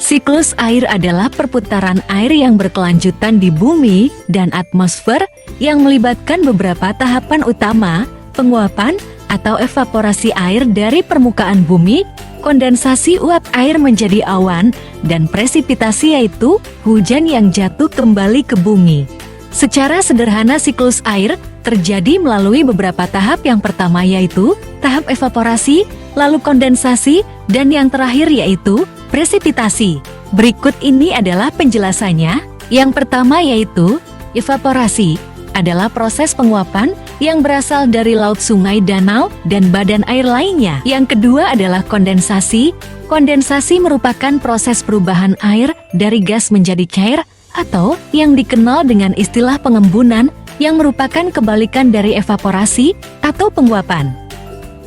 Siklus air adalah perputaran air yang berkelanjutan di bumi dan atmosfer yang melibatkan beberapa tahapan utama, penguapan atau evaporasi air dari permukaan bumi, kondensasi uap air menjadi awan, dan presipitasi yaitu hujan yang jatuh kembali ke bumi. Secara sederhana siklus air terjadi melalui beberapa tahap. Yang pertama yaitu tahap evaporasi, lalu kondensasi, dan yang terakhir yaitu presipitasi. Berikut ini adalah penjelasannya. Yang pertama yaitu evaporasi adalah proses penguapan yang berasal dari laut, sungai, danau, dan badan air lainnya. Yang kedua adalah kondensasi. Kondensasi merupakan proses perubahan air dari gas menjadi cair atau yang dikenal dengan istilah pengembunan, yang merupakan kebalikan dari evaporasi atau penguapan.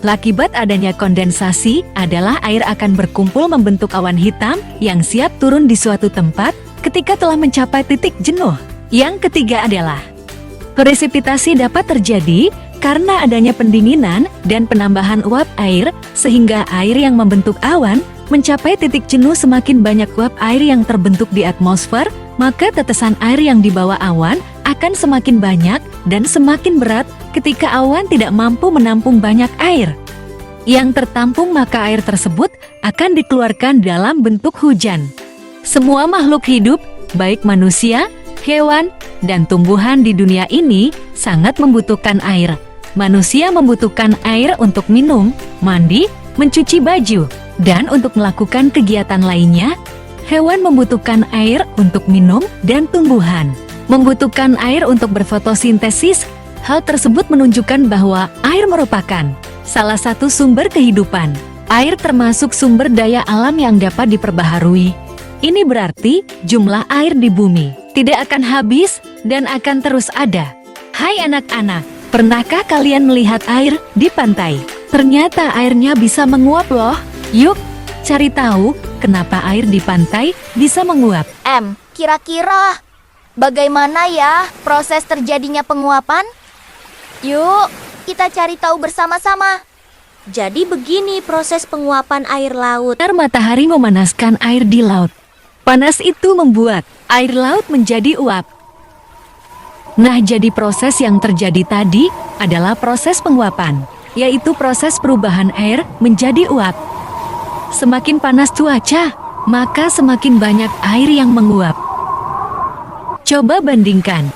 Akibat adanya kondensasi adalah air akan berkumpul membentuk awan hitam yang siap turun di suatu tempat ketika telah mencapai titik jenuh. Yang ketiga adalah presipitasi. Dapat terjadi karena adanya pendinginan dan penambahan uap air sehingga air yang membentuk awan mencapai titik jenuh. Semakin banyak uap air yang terbentuk di atmosfer, maka tetesan air yang dibawa awan akan semakin banyak dan semakin berat. Ketika awan tidak mampu menampung banyak air yang tertampung, maka air tersebut akan dikeluarkan dalam bentuk hujan. Semua makhluk hidup, baik manusia, hewan, dan tumbuhan di dunia ini sangat membutuhkan air. Manusia membutuhkan air untuk minum, mandi, mencuci baju, dan untuk melakukan kegiatan lainnya. Hewan membutuhkan air untuk minum, dan tumbuhan membutuhkan air untuk berfotosintesis. Hal tersebut menunjukkan bahwa air merupakan salah satu sumber kehidupan. Air termasuk sumber daya alam yang dapat diperbaharui. Ini berarti jumlah air di bumi tidak akan habis dan akan terus ada. Hai anak-anak, pernahkah kalian melihat air di pantai? Ternyata airnya bisa menguap loh. Yuk, cari tahu kenapa air di pantai bisa menguap. Kira-kira bagaimana ya proses terjadinya penguapan? Yuk, kita cari tahu bersama-sama. Jadi begini proses penguapan air laut. Matahari memanaskan air di laut. Panas itu membuat air laut menjadi uap. Nah, jadi proses yang terjadi tadi adalah proses penguapan, yaitu proses perubahan air menjadi uap. Semakin panas cuaca, maka semakin banyak air yang menguap. Coba bandingkan.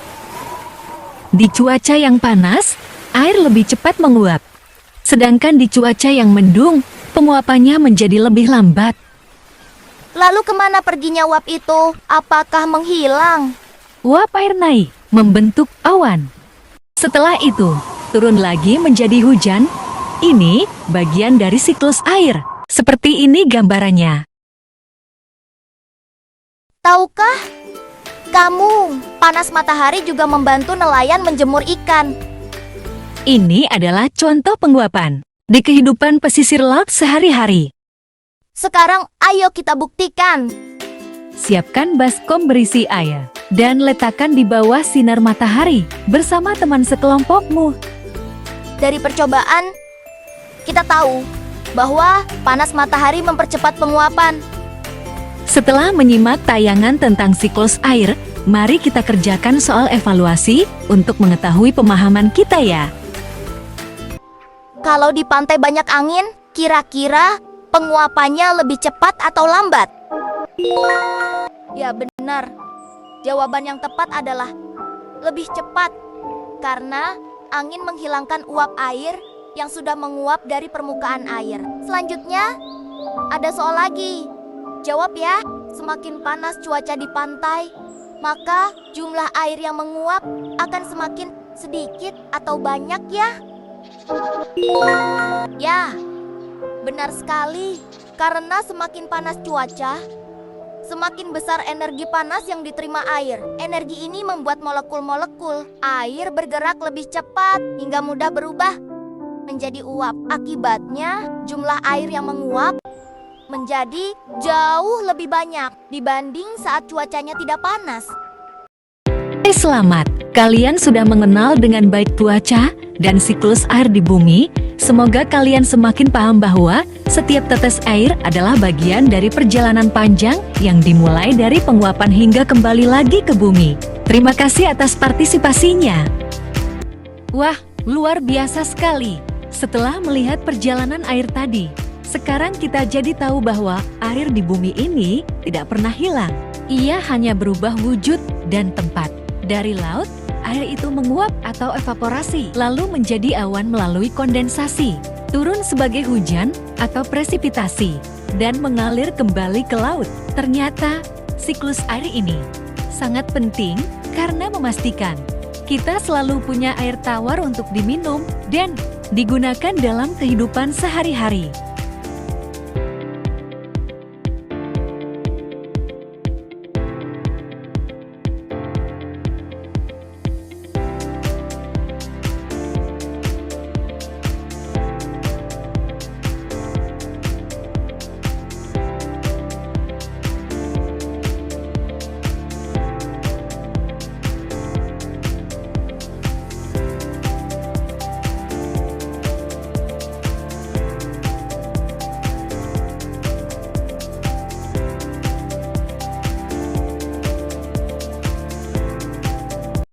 Di cuaca yang panas, air lebih cepat menguap. Sedangkan di cuaca yang mendung, penguapannya menjadi lebih lambat. Lalu kemana perginya uap itu? Apakah menghilang? Uap air naik, membentuk awan. Setelah itu, turun lagi menjadi hujan. Ini bagian dari siklus air. Seperti ini gambarannya. Tahukah kamu, panas matahari juga membantu nelayan menjemur ikan. Ini adalah contoh penguapan di kehidupan pesisir laut sehari-hari. Sekarang ayo kita buktikan. Siapkan baskom berisi air dan letakkan di bawah sinar matahari bersama teman sekelompokmu. Dari percobaan, kita tahu bahwa panas matahari mempercepat penguapan. Setelah menyimak tayangan tentang siklus air, mari kita kerjakan soal evaluasi untuk mengetahui pemahaman kita ya. Kalau di pantai banyak angin, kira-kira penguapannya lebih cepat atau lambat? Ya benar. Jawaban yang tepat adalah lebih cepat. Karena angin menghilangkan uap air yang sudah menguap dari permukaan air. Selanjutnya, ada soal lagi. Jawab ya. Semakin panas cuaca di pantai, maka jumlah air yang menguap akan semakin sedikit atau banyak ya? Ya, benar sekali. Karena semakin panas cuaca, semakin besar energi panas yang diterima air. Energi ini membuat molekul-molekul air bergerak lebih cepat hingga mudah berubah menjadi uap. Akibatnya, jumlah air yang menguap menjadi jauh lebih banyak dibanding saat cuacanya tidak panas. Selamat, kalian sudah mengenal dengan baik cuaca dan siklus air di bumi. Semoga kalian semakin paham bahwa setiap tetes air adalah bagian dari perjalanan panjang yang dimulai dari penguapan hingga kembali lagi ke bumi. Terima kasih atas partisipasinya. Wah, luar biasa sekali. Setelah melihat perjalanan air tadi, sekarang kita jadi tahu bahwa air di bumi ini tidak pernah hilang. Ia hanya berubah wujud dan tempat. Dari laut, air itu menguap atau evaporasi, lalu menjadi awan melalui kondensasi, turun sebagai hujan atau presipitasi, dan mengalir kembali ke laut. Ternyata, siklus air ini sangat penting karena memastikan kita selalu punya air tawar untuk diminum dan digunakan dalam kehidupan sehari-hari.